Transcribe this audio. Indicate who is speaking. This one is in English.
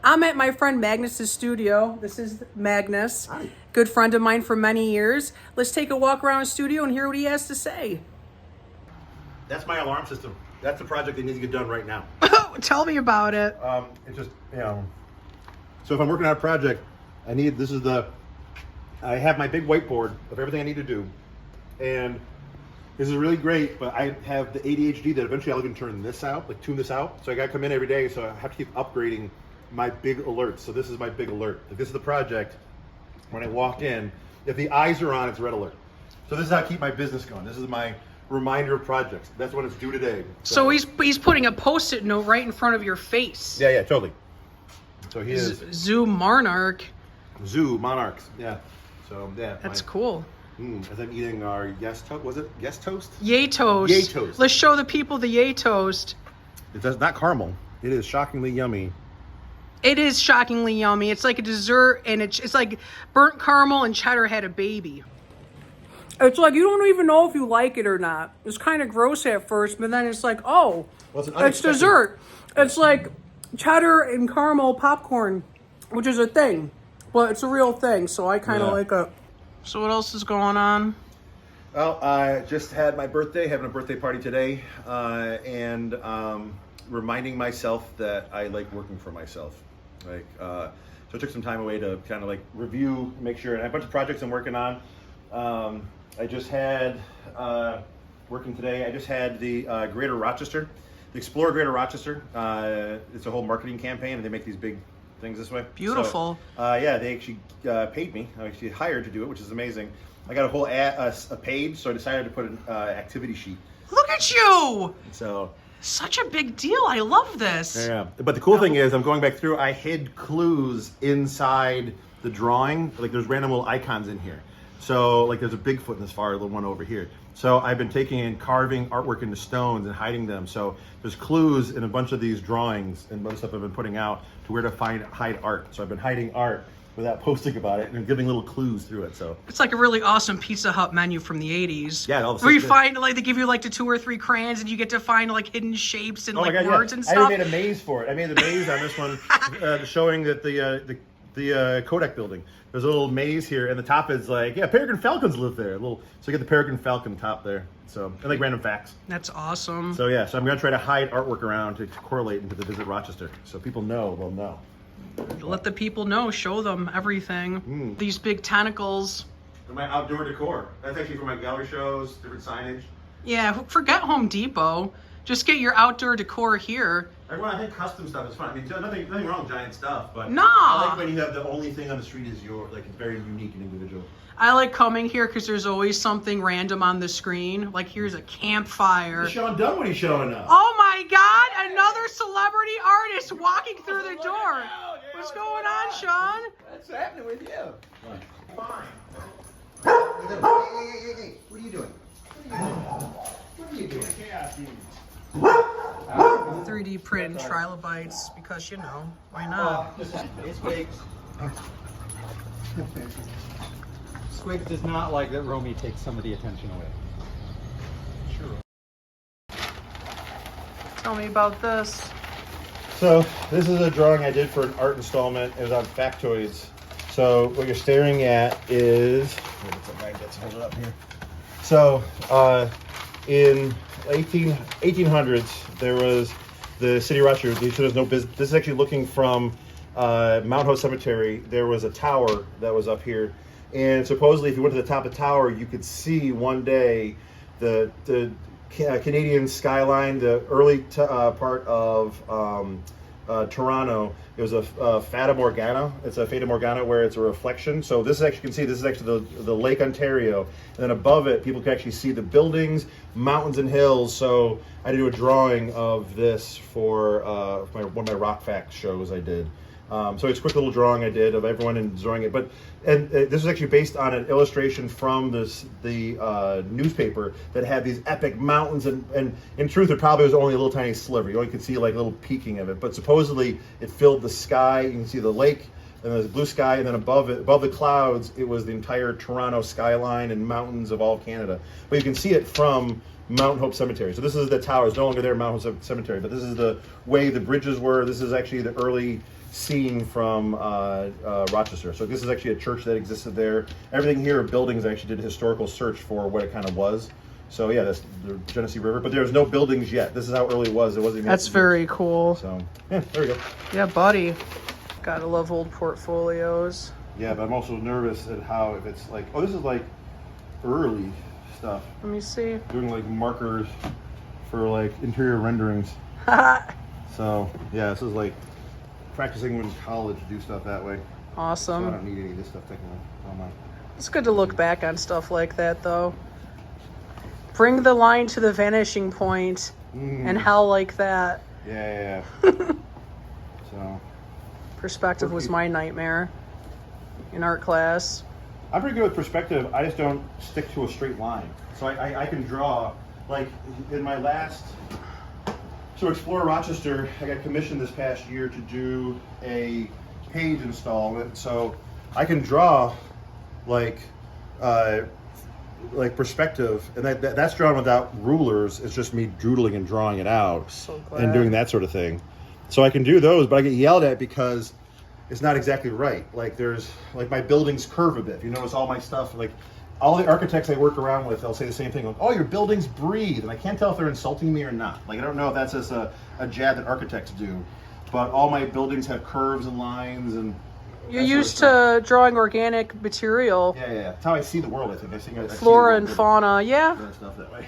Speaker 1: I'm at my friend Magnus's studio. This is Magnus, good friend of mine for many years. Let's take a walk around the studio and hear what he has to say.
Speaker 2: That's my alarm system. That's the project that needs to get done right now.
Speaker 1: Tell me about it.
Speaker 2: It's just, so if I'm working on a project, I have my big whiteboard of everything I need to do. And this is really great, but I have the ADHD that eventually I'll even turn this out, like tune this out. So I got to come in every day, so I have to keep upgrading my big alerts. So this is my big alert. Like this is the project. When I walk in, if the eyes are on, it's red alert. So this is how I keep my business going. This is my reminder of projects. That's when it's due today.
Speaker 1: So he's putting a Post-it note right in front of your face.
Speaker 2: Yeah, totally. So he is
Speaker 1: Zoo Monarch.
Speaker 2: Zoo Monarchs. Yeah. So yeah.
Speaker 1: That's cool.
Speaker 2: As I'm eating our yes toast. Was it yes toast?
Speaker 1: Yay toast.
Speaker 2: Yay toast.
Speaker 1: Let's show the people the yay toast.
Speaker 2: It's not caramel. It is shockingly yummy.
Speaker 1: It is shockingly yummy. It's like a dessert, and it's like burnt caramel and cheddar had a baby. It's like you don't even know if you like it or not. It's kind of gross at first, but then it's like, oh,
Speaker 2: well,
Speaker 1: it's dessert. It's like cheddar and caramel popcorn, which is a thing, but it's a real thing, so I kind of like it. So what else is going on?
Speaker 2: Well, I just had my birthday, having a birthday party today, and reminding myself that I like working for myself. So I took some time away to kind of like review, make sure, and I have a bunch of projects I'm working on. I just had, working today, I just had the Greater Rochester, the Explore Greater Rochester. It's a whole marketing campaign, and they make these big things this way.
Speaker 1: Beautiful.
Speaker 2: So, yeah, they actually paid me. I actually hired to do it, which is amazing. I got a whole a page, so I decided to put an activity sheet.
Speaker 1: Look at you!
Speaker 2: So
Speaker 1: such a big deal. I love this.
Speaker 2: Yeah, but the cool thing is, I'm going back through. I hid clues inside the drawing. Like there's random little icons in here. So like there's a Bigfoot in this far little one over here. So I've been taking and carving artwork into stones and hiding them. So there's clues in a bunch of these drawings and other stuff I've been putting out to where to hide art. So I've been hiding art without posting about it and giving little clues through it. So
Speaker 1: it's like a really awesome Pizza Hut menu from the 80s.
Speaker 2: Yeah, all the
Speaker 1: where you find like they give you like the 2 or 3 crayons and you get to find like hidden shapes and words and stuff.
Speaker 2: I made a maze for it. I made the maze on this one, showing that the Kodak building. There's a little maze here, and the top is like, yeah, peregrine falcons live there. So you get the peregrine falcon top there. So, and like random facts.
Speaker 1: That's awesome.
Speaker 2: So yeah, so I'm gonna try to hide artwork around to correlate into the Visit Rochester. So people know, they'll know.
Speaker 1: Let the people know, show them everything. These big tentacles.
Speaker 2: For my outdoor decor. That's actually for my gallery shows, different signage.
Speaker 1: Yeah, forget Home Depot. Just get your outdoor decor here.
Speaker 2: Everyone, I think custom stuff is fun. I mean, nothing wrong with giant stuff, but
Speaker 1: no.
Speaker 2: I like when you have the only thing on the street is your, like, it's very unique and individual.
Speaker 1: I like coming here because there's always something random on the screen. Like here's a campfire.
Speaker 2: Is Sean Dunwoody showing up?
Speaker 1: Oh my God! Another celebrity artist walking through the door. What's going on, Sean?
Speaker 3: What's happening with you?
Speaker 2: Fine. Hey, what are you doing? What are you doing?
Speaker 1: 3D print trilobites because, you know, why not?
Speaker 3: It's Squigs. Squigs does not like that Romy takes some of the attention away. Sure.
Speaker 1: Tell me about this.
Speaker 2: So this is a drawing I did for an art installment. It was on factoids. So what you're staring at is, let's hold it up here. So in 1800s, there was the city of Rochester. There's no business. This is actually looking from Mount Hope Cemetery. There was a tower that was up here, and supposedly, if you went to the top of the tower, you could see one day the Canadian skyline, the early part of Toronto. It was a Fata Morgana. It's a Fata Morgana where it's a reflection. So this is actually, you can see this is actually the Lake Ontario. And then above it, people can actually see the buildings, mountains and hills. So I did a drawing of this for one of my Rock Facts shows I did. So it's a quick little drawing I did of everyone enjoying it. And this was actually based on an illustration from the newspaper that had these epic mountains. And in truth, it probably was only a little tiny sliver. You only could see like a little peeking of it. But supposedly, it filled the sky. You can see the lake and there's blue sky, and then above it, above the clouds, it was the entire Toronto skyline and mountains of all of Canada. But you can see it from Mount Hope Cemetery. So this is the tower. It's no longer there, Mount Hope Cemetery, but this is the way the bridges were. This is actually the early scene from Rochester. So this is actually a church that existed there. Everything here, buildings, actually did a historical search for what it kind of was. So yeah, that's the Genesee River, but there's no buildings yet. This is how early it was. It wasn't even.
Speaker 1: That's very cool.
Speaker 2: So yeah, there we go.
Speaker 1: Yeah, buddy. Gotta love old portfolios.
Speaker 2: Yeah, but I'm also nervous at how, if it's like, oh, this is like early stuff.
Speaker 1: Let me see.
Speaker 2: Doing like markers for like interior renderings. So yeah, this is like practicing in college to do stuff that way.
Speaker 1: Awesome.
Speaker 2: So I don't need any of this stuff technically. Oh my.
Speaker 1: It's good to look back on stuff like that, though. Bring the line to the vanishing point, and hell like that.
Speaker 2: Yeah. So.
Speaker 1: Perspective was my nightmare in art class.
Speaker 2: I'm pretty good with perspective. I just don't stick to a straight line. So I can draw, like in my last, to explore Rochester, I got commissioned this past year to do a page installment. So I can draw like perspective, and that's drawn without rulers. It's just me doodling and drawing it out and doing that sort of thing. So I can do those, but I get yelled at because it's not exactly right. Like there's, like my buildings curve a bit. If you notice all my stuff, like all the architects I work around with, they'll say the same thing. Like, oh, your buildings breathe. And I can't tell if they're insulting me or not. Like, I don't know if that's just a jab that architects do, but all my buildings have curves and lines and
Speaker 1: you're used to drawing organic material.
Speaker 2: Yeah. That's how I see the world, I think. I see
Speaker 1: Flora
Speaker 2: the
Speaker 1: and
Speaker 2: world,
Speaker 1: fauna, yeah.
Speaker 2: stuff that way.